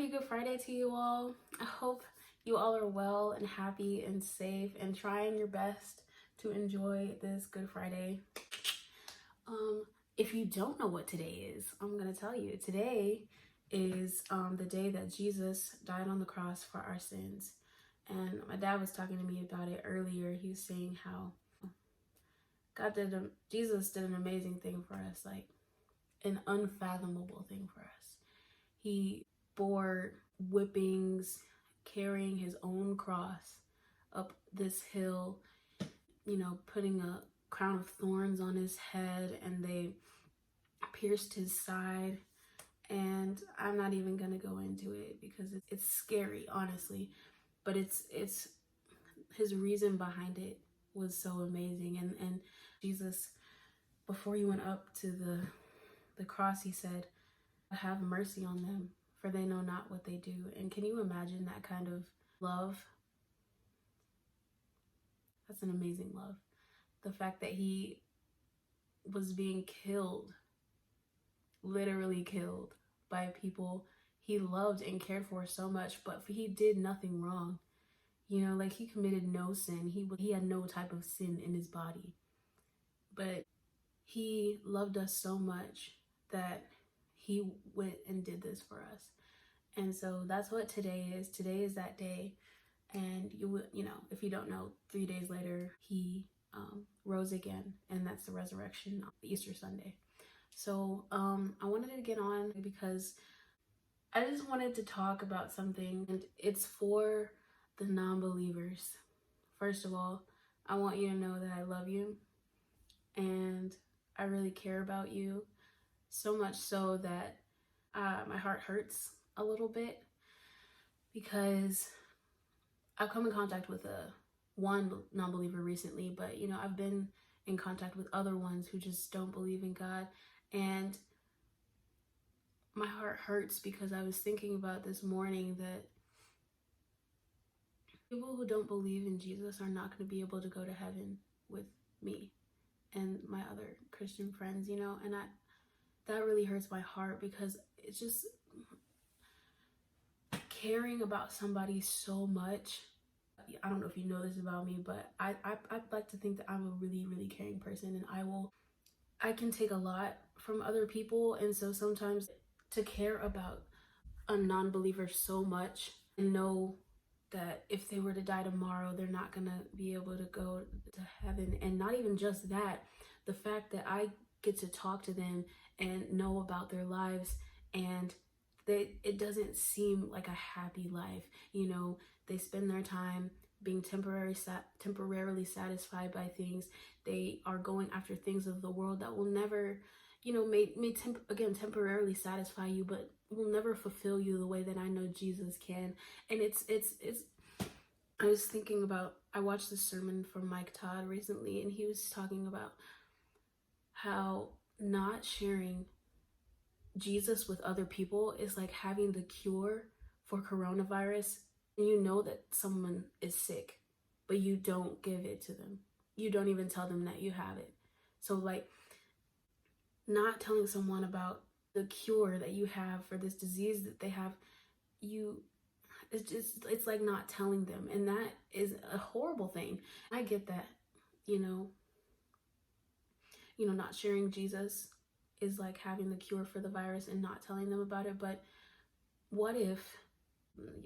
Happy Good Friday to you all. I hope you all are well and happy and safe and trying your best to enjoy this Good Friday. If you don't know what today is, I'm going to tell you. Today is the day that Jesus died on the cross for our sins. And my dad was talking to me about it earlier. He was saying how Jesus did an amazing thing for us, like an unfathomable thing for us. He bore whippings, carrying his own cross up this hill, putting a crown of thorns on his head, and they pierced his side. And I'm not even gonna go into it because it's scary, honestly, but it's his reason behind it was so amazing. And Jesus, before he went up to the cross, he said, "Have mercy on them, for they know not what they do." And can you imagine that kind of love? That's an amazing love. The fact that he was being killed, literally killed, by people he loved and cared for so much, but he did nothing wrong. Like he committed no sin. He had no type of sin in his body. But he loved us so much that he went and did this for us. And so that's what today is. Today is that day. And if you don't know, 3 days later, he rose again. And that's the resurrection on Easter Sunday. So I wanted to get on because I just wanted to talk about something. And it's for the non-believers. First of all, I want you to know that I love you. And I really care about you. So much so that my heart hurts a little bit, because I've come in contact with one non-believer recently, but I've been in contact with other ones who just don't believe in God, and my heart hurts because I was thinking about this morning that people who don't believe in Jesus are not going to be able to go to heaven with me and my other Christian friends, and that really hurts my heart, because it's just caring about somebody so much. I don't know if you know this about me, but I'd like to think that I'm a really, really caring person, and I can take a lot from other people. And so sometimes to care about a non-believer so much and know that if they were to die tomorrow, they're not gonna be able to go to heaven. And not even just that, the fact that I get to talk to them and know about their lives, and it doesn't seem like a happy life. They spend their time being temporarily satisfied by things. They are going after things of the world that will never, temporarily satisfy you, but will never fulfill you the way that I know Jesus can. And it's I was thinking about, I watched this sermon from Mike Todd recently, and he was talking about how not sharing Jesus with other people is like having the cure for coronavirus, and you know that someone is sick, but you don't give it to them. You don't even tell them that you have it. So like, not telling someone about the cure that you have for this disease that they have, it's like not telling them, and that is a horrible thing. I get that, not sharing Jesus is like having the cure for the virus and not telling them about it. But what if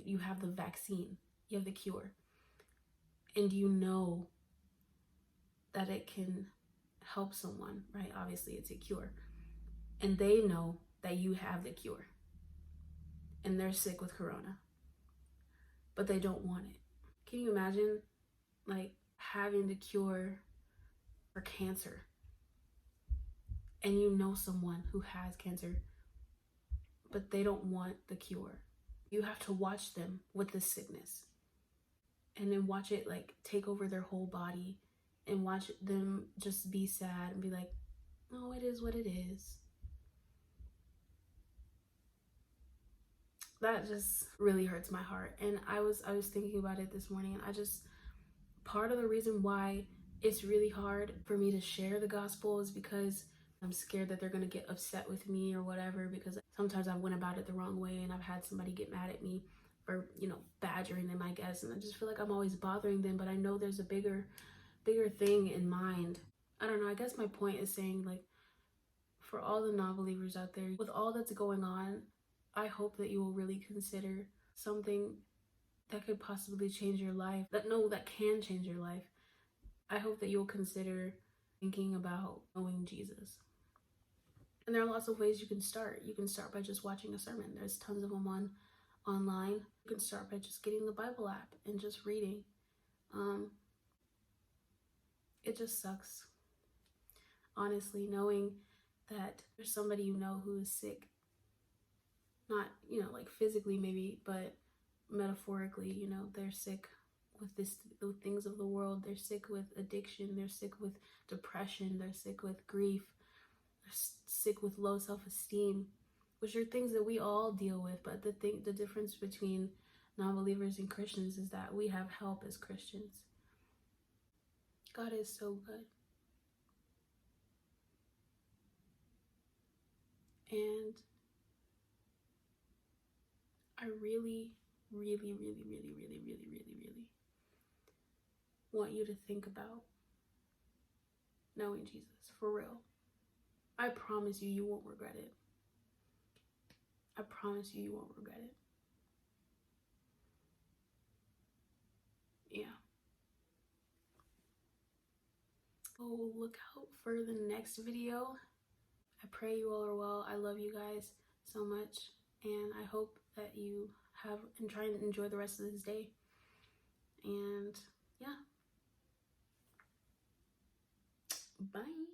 you have the vaccine, you have the cure, and you know that it can help someone, right? Obviously it's a cure, and they know that you have the cure and they're sick with corona, but they don't want it. Can you imagine like having the cure for cancer, and you know someone who has cancer, but they don't want the cure? You have to watch them with the sickness, and then watch it like take over their whole body, and watch them just be sad and be like, "Oh, it is what it is." That just really hurts my heart. And I was thinking about it this morning, and part of the reason why it's really hard for me to share the gospel is because I'm scared that they're going to get upset with me or whatever, because sometimes I went about it the wrong way and I've had somebody get mad at me for, you know, badgering them, I guess. And I just feel like I'm always bothering them, but I know there's a bigger thing in mind. I don't know. I guess my point is saying, like, for all the non-believers out there, with all that's going on, I hope that you will really consider something that could possibly change your life, that can change your life. I hope that you'll consider thinking about knowing Jesus. And there are lots of ways you can start. You can start by just watching a sermon. There's tons of them online. You can start by just getting the Bible app and just reading. It just sucks, honestly, knowing that there's somebody you know who is sick. Not, you know, like physically maybe, but metaphorically, you know, they're sick with the things of the world. They're sick with addiction. They're sick with depression. They're sick with grief. They're sick with low self-esteem, which are things that we all deal with. But the difference between non-believers and Christians is that we have help as Christians. God is so good. And I really, really, really, really, really, really, really, really want you to think about knowing Jesus for real. I promise you, you won't regret it. I promise you, you won't regret it. Yeah. Oh, look out for the next video. I pray you all are well. I love you guys so much, and I hope that you have and try and enjoy the rest of this day. And yeah. Bye.